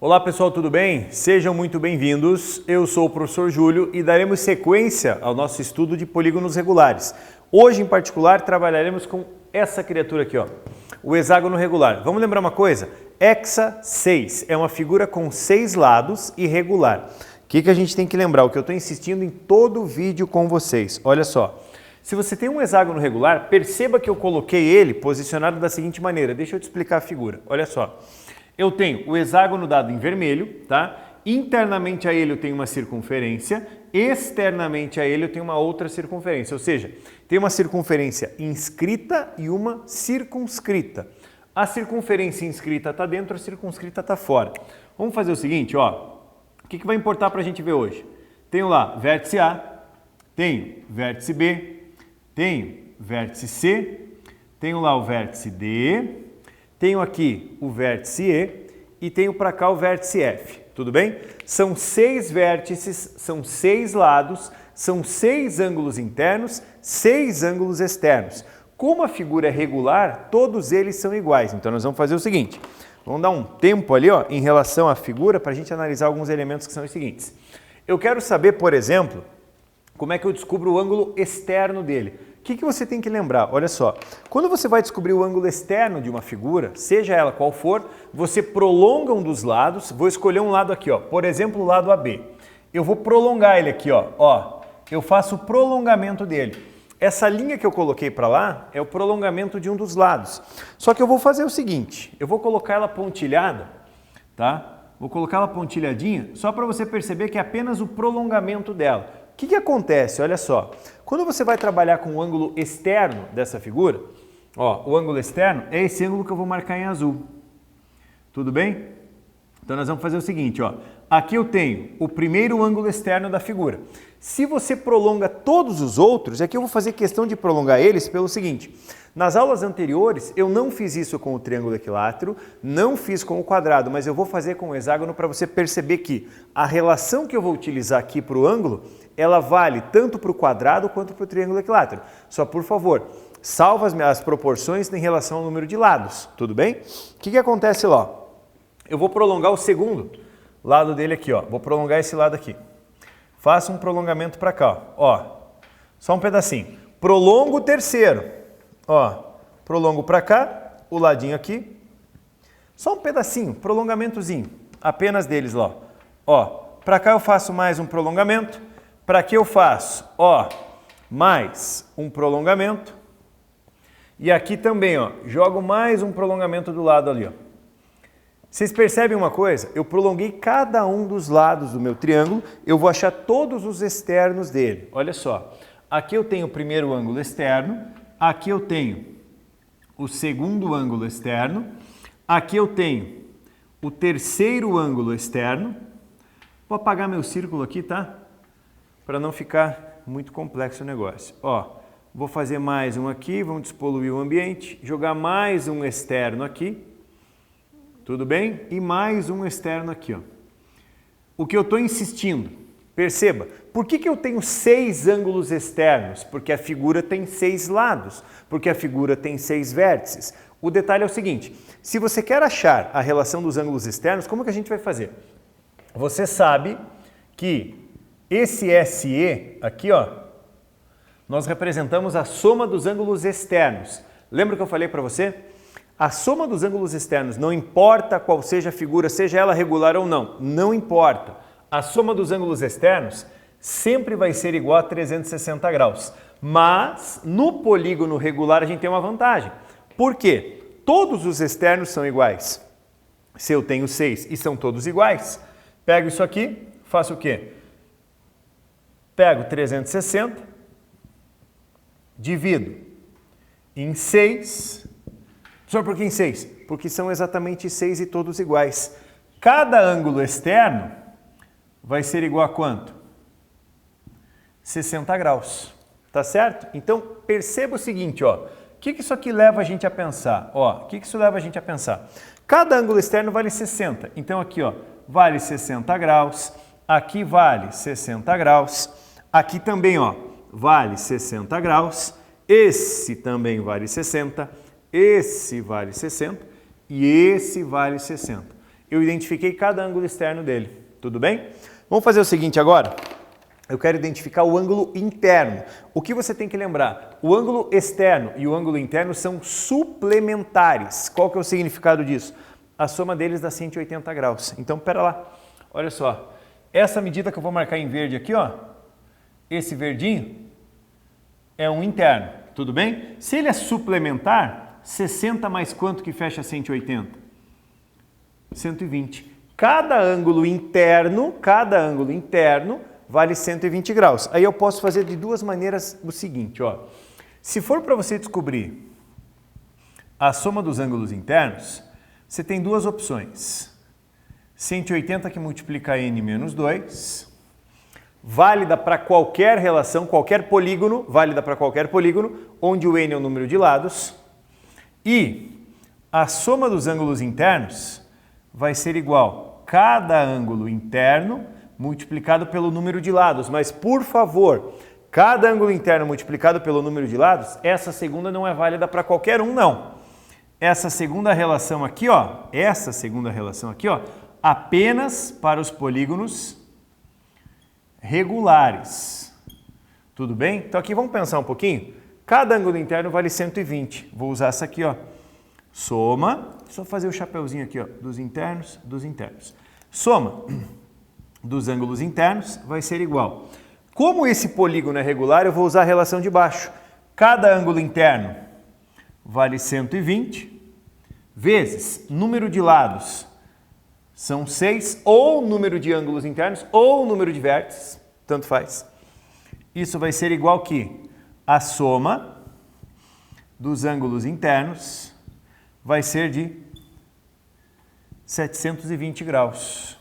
Olá pessoal, tudo bem? Sejam muito bem-vindos. Eu sou o professor Júlio e daremos sequência ao nosso estudo de polígonos regulares. Hoje, em particular, trabalharemos com essa criatura aqui, ó, o hexágono regular. Vamos lembrar uma coisa? Hexa 6 é uma figura com 6 lados e regular. O que a gente tem que lembrar? O que eu estou insistindo em todo o vídeo com vocês. Olha só. Se você tem um hexágono regular, perceba que eu coloquei ele posicionado da seguinte maneira. Deixa eu te explicar a figura. Olha só. Eu tenho o hexágono dado em vermelho, tá? Internamente a ele eu tenho uma circunferência, externamente a ele eu tenho uma outra circunferência, ou seja, tem uma circunferência inscrita e uma circunscrita. A circunferência inscrita está dentro, a circunscrita está fora. Vamos fazer o seguinte, ó. O que vai importar para a gente ver hoje? Tenho lá vértice A, tenho vértice B, tenho vértice C, tenho lá o vértice D, tenho aqui o vértice E e tenho para cá o vértice F, tudo bem? São 6 vértices, são 6 lados, são 6 ângulos internos, 6 ângulos externos. Como a figura é regular, todos eles são iguais. Então nós vamos fazer o seguinte, vamos dar um tempo ali ó, em relação à figura para a gente analisar alguns elementos que são os seguintes. Eu quero saber, por exemplo, como é que eu descubro o ângulo externo dele. O que você tem que lembrar? Olha só, quando você vai descobrir o ângulo externo de uma figura, seja ela qual for, você prolonga um dos lados, vou escolher um lado aqui, ó, por exemplo, o lado AB. Eu vou prolongar ele aqui, ó, eu faço o prolongamento dele. Essa linha que eu coloquei para lá é o prolongamento de um dos lados. Só que eu vou fazer o seguinte, eu vou colocar ela pontilhada, tá? Vou colocar ela pontilhadinha, só para você perceber que é apenas o prolongamento dela. O que acontece? Olha só, quando você vai trabalhar com o ângulo externo dessa figura, ó, o ângulo externo é esse ângulo que eu vou marcar em azul. Tudo bem? Então nós vamos fazer o seguinte, ó, aqui eu tenho o primeiro ângulo externo da figura. Se você prolonga todos os outros, aqui eu vou fazer questão de prolongar eles pelo seguinte, nas aulas anteriores eu não fiz isso com o triângulo equilátero, não fiz com o quadrado, mas eu vou fazer com o hexágono para você perceber que a relação que eu vou utilizar aqui para o ângulo, ela vale tanto para o quadrado quanto para o triângulo equilátero. Só por favor, salva as proporções em relação ao número de lados, tudo bem? O que acontece lá? Eu vou prolongar o segundo lado dele aqui, ó. Vou prolongar esse lado aqui. Faço um prolongamento para cá, ó. Só um pedacinho. Prolongo o terceiro, ó. Prolongo para cá, o ladinho aqui. Só um pedacinho, prolongamentozinho, apenas deles lá, ó. Para cá eu faço mais um prolongamento. Para aqui eu faço, ó, mais um prolongamento. E aqui também, ó, jogo mais um prolongamento do lado ali, ó. Vocês percebem uma coisa? Eu prolonguei cada um dos lados do meu triângulo, eu vou achar todos os externos dele. Olha só, aqui eu tenho o primeiro ângulo externo, aqui eu tenho o segundo ângulo externo, aqui eu tenho o terceiro ângulo externo. Vou apagar meu círculo aqui, tá? Para não ficar muito complexo o negócio. Ó, vou fazer mais um aqui, vamos despoluir o ambiente, jogar mais um externo aqui. Tudo bem? E mais um externo aqui, ó. O que eu estou insistindo, perceba, por que eu tenho 6 ângulos externos? Porque a figura tem 6 lados, porque a figura tem 6 vértices. O detalhe é o seguinte, se você quer achar a relação dos ângulos externos, como que a gente vai fazer? Você sabe que esse SE aqui, ó, nós representamos a soma dos ângulos externos. Lembra que eu falei para você? A soma dos ângulos externos, não importa qual seja a figura, seja ela regular ou não, não importa. A soma dos ângulos externos sempre vai ser igual a 360 graus. Mas no polígono regular a gente tem uma vantagem. Por quê? Todos os externos são iguais. Se eu tenho 6 e são todos iguais, pego isso aqui, faço o quê? Pego 360, divido em 6. Só por que em 6? Porque são exatamente 6 e todos iguais. Cada ângulo externo vai ser igual a quanto? 60 graus. Tá certo? Então, perceba o seguinte, ó. O que isso aqui leva a gente a pensar? Ó, o que isso leva a gente a pensar? Cada ângulo externo vale 60. Então, aqui, ó, vale 60 graus. Aqui vale 60 graus. Aqui também, ó, vale 60 graus. Esse também vale 60. Esse vale 60 e esse vale 60. eu identifiquei cada ângulo externo dele, tudo bem? Vamos fazer o seguinte agora, eu quero identificar o ângulo interno. O que você tem que lembrar? O ângulo externo e o ângulo interno são suplementares. Qual que é o significado disso? A soma deles dá 180 graus. Então, pera lá, olha só, essa medida que eu vou marcar em verde aqui, ó, esse verdinho é um interno, tudo bem? Se ele é suplementar, 60 mais quanto que fecha 180? 120. Cada ângulo interno vale 120 graus. Aí eu posso fazer de duas maneiras o seguinte, ó. Se for para você descobrir a soma dos ângulos internos, você tem duas opções. 180 que multiplica n menos 2, válida para qualquer relação, qualquer polígono, válida para qualquer polígono, onde o n é o número de lados, e a soma dos ângulos internos vai ser igual a cada ângulo interno multiplicado pelo número de lados. Mas, por favor, cada ângulo interno multiplicado pelo número de lados, essa segunda não é válida para qualquer um, não. Essa segunda relação aqui, ó, apenas para os polígonos regulares. Tudo bem? Então aqui vamos pensar um pouquinho. Cada ângulo interno vale 120. Vou usar essa aqui, ó. Soma, só fazer o chapeuzinho aqui, ó, dos internos. Soma dos ângulos internos vai ser igual. Como esse polígono é regular, eu vou usar a relação de baixo. Cada ângulo interno vale 120 vezes número de lados são 6, ou número de ângulos internos, ou número de vértices, tanto faz. Isso vai ser igual que a soma dos ângulos internos vai ser de 720 graus.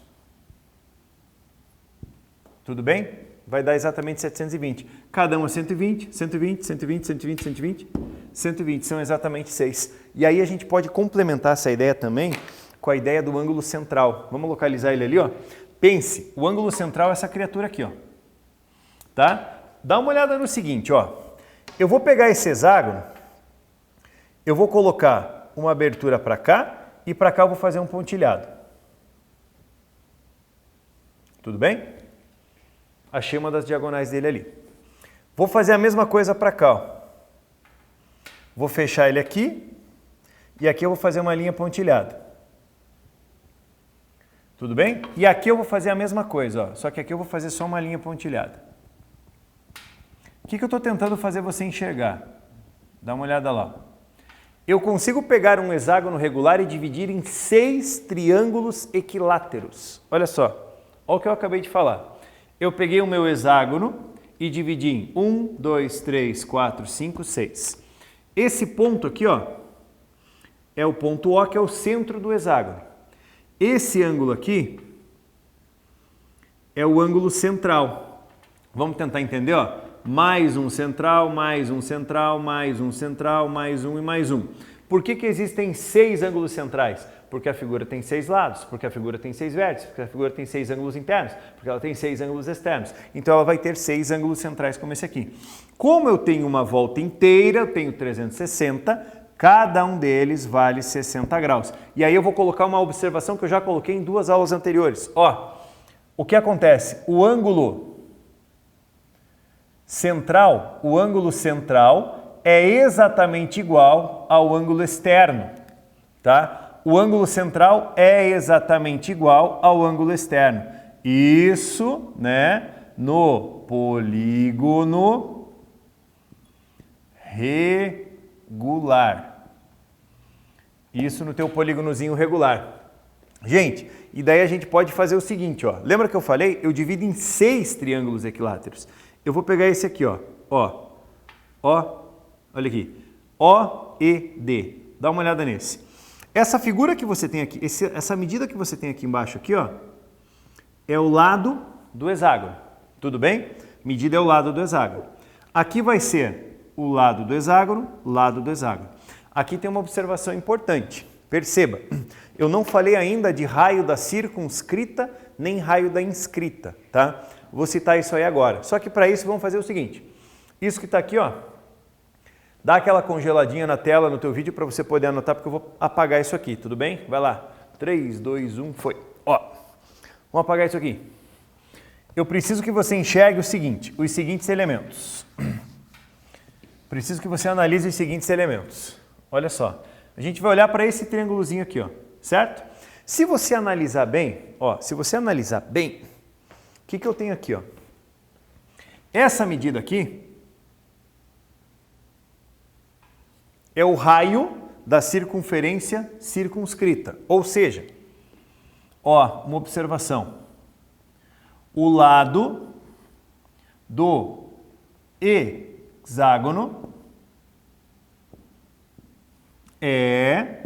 Tudo bem? Vai dar exatamente 720. Cada um é 120, 120, 120, 120, 120, 120. São exatamente 6. E aí a gente pode complementar essa ideia também com a ideia do ângulo central. Vamos localizar ele ali, ó. Pense, o ângulo central é essa criatura aqui, ó. Tá? Dá uma olhada no seguinte, ó. Eu vou pegar esse hexágono, eu vou colocar uma abertura para cá e para cá eu vou fazer um pontilhado. Tudo bem? Achei uma das diagonais dele ali. Vou fazer a mesma coisa para cá, ó. Vou fechar ele aqui e aqui eu vou fazer uma linha pontilhada. Tudo bem? E aqui eu vou fazer a mesma coisa, ó. Só que aqui eu vou fazer só uma linha pontilhada. O que eu estou tentando fazer você enxergar? Dá uma olhada lá. Eu consigo pegar um hexágono regular e dividir em 6 triângulos equiláteros. Olha só, olha o que eu acabei de falar. Eu peguei o meu hexágono e dividi em 1, 2, 3, 4, 5, 6. Esse ponto aqui, ó, é o ponto O, que é o centro do hexágono. Esse ângulo aqui é o ângulo central. Vamos tentar entender, ó. Mais um central, mais um central, mais um central, mais um e mais um. Por que existem 6 ângulos centrais? Porque a figura tem 6 lados, porque a figura tem 6 vértices, porque a figura tem 6 ângulos internos, porque ela tem 6 ângulos externos. Então ela vai ter 6 ângulos centrais como esse aqui. Como eu tenho uma volta inteira, eu tenho 360, cada um deles vale 60 graus. E aí eu vou colocar uma observação que eu já coloquei em 2 aulas anteriores. Ó, o que acontece? O ângulo central é exatamente igual ao ângulo externo, tá? O ângulo central é exatamente igual ao ângulo externo. Isso, né, no polígono regular. Isso no teu polígonozinho regular. Gente, e daí a gente pode fazer o seguinte, ó. Lembra que eu falei? Eu divido em 6 triângulos equiláteros. Eu vou pegar esse aqui, ó. Olha aqui. O, E, D. Dá uma olhada nesse. Essa figura que você tem aqui, essa medida que você tem aqui embaixo, aqui, ó, é o lado do hexágono. Tudo bem? Medida é o lado do hexágono. Aqui vai ser o lado do hexágono, lado do hexágono. Aqui tem uma observação importante. Perceba, eu não falei ainda de raio da circunscrita nem raio da inscrita, tá? Vou citar isso aí agora. Só que para isso vamos fazer o seguinte. Isso que está aqui, ó, dá aquela congeladinha na tela no teu vídeo para você poder anotar, porque eu vou apagar isso aqui, tudo bem? Vai lá. 3, 2, 1, foi. Ó, vamos apagar isso aqui. Eu preciso que você enxergue o seguinte, os seguintes elementos. Preciso que você analise os seguintes elementos. Olha só, a gente vai olhar para esse triângulozinho aqui, ó, certo? Se você analisar bem, ó, se você analisar bem, o que eu tenho aqui, ó? Essa medida aqui é o raio da circunferência circunscrita, ou seja, ó, uma observação. O lado do hexágono é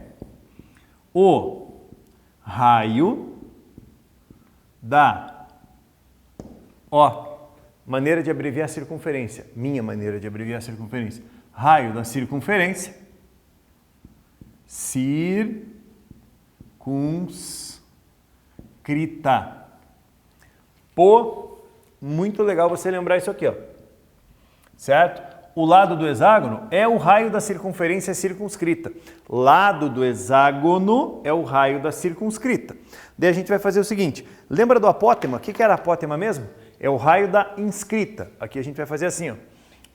o raio da, ó, maneira de abreviar a circunferência, minha maneira de abreviar a circunferência, raio da circunferência, circunscrita. Pô, muito legal você lembrar isso aqui, ó. Certo? O lado do hexágono é o raio da circunferência circunscrita. Lado do hexágono é o raio da circunscrita. Daí a gente vai fazer o seguinte, lembra do apótema? O que era apótema mesmo? É o raio da inscrita. Aqui a gente vai fazer assim, ó.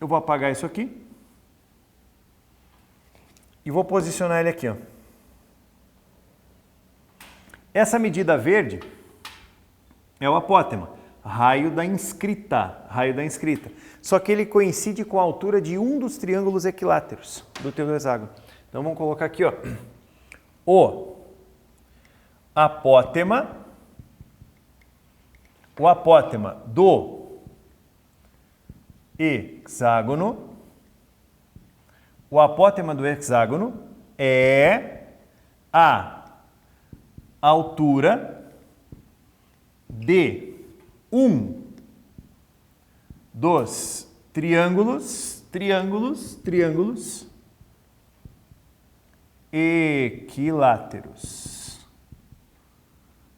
Eu vou apagar isso aqui e vou posicionar ele aqui, ó. Essa medida verde é o apótema, raio da inscrita, raio da inscrita. Só que ele coincide com a altura de um dos triângulos equiláteros do teu hexágono. Então vamos colocar aqui, ó, o apótema do hexágono, o apótema do hexágono é a altura de um dos triângulos equiláteros.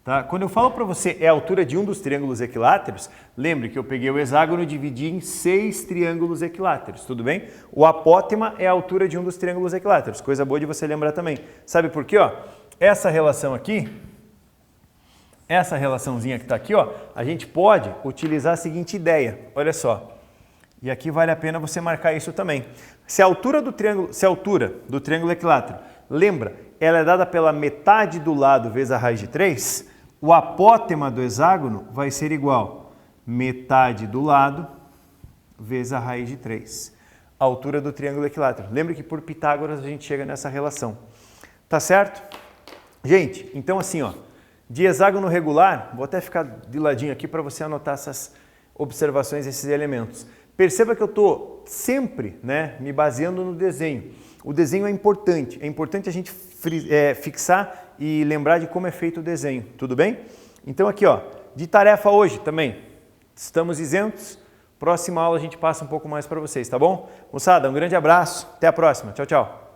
Tá? Quando eu falo para você é a altura de um dos triângulos equiláteros, lembre que eu peguei o hexágono e dividi em 6 triângulos equiláteros, tudo bem? O apótema é a altura de um dos triângulos equiláteros, coisa boa de você lembrar também. Sabe por quê? Ó? Essa relação aqui, essa relaçãozinha que está aqui, ó, a gente pode utilizar a seguinte ideia, olha só. E aqui vale a pena você marcar isso também. Se a altura do triângulo equilátero, lembra, ela é dada pela metade do lado vezes a raiz de 3, o apótema do hexágono vai ser igual metade do lado vezes a raiz de 3. A altura do triângulo equilátero. Lembre que por Pitágoras a gente chega nessa relação. Tá certo? Gente, então assim, ó, de hexágono regular, vou até ficar de ladinho aqui para você anotar essas observações, esses elementos. Perceba que eu estou sempre, né, me baseando no desenho. O desenho é importante a gente fixar e lembrar de como é feito o desenho, tudo bem? Então aqui, ó, de tarefa hoje também, estamos isentos. Próxima aula a gente passa um pouco mais para vocês, tá bom? Moçada, um grande abraço, até a próxima, tchau, tchau.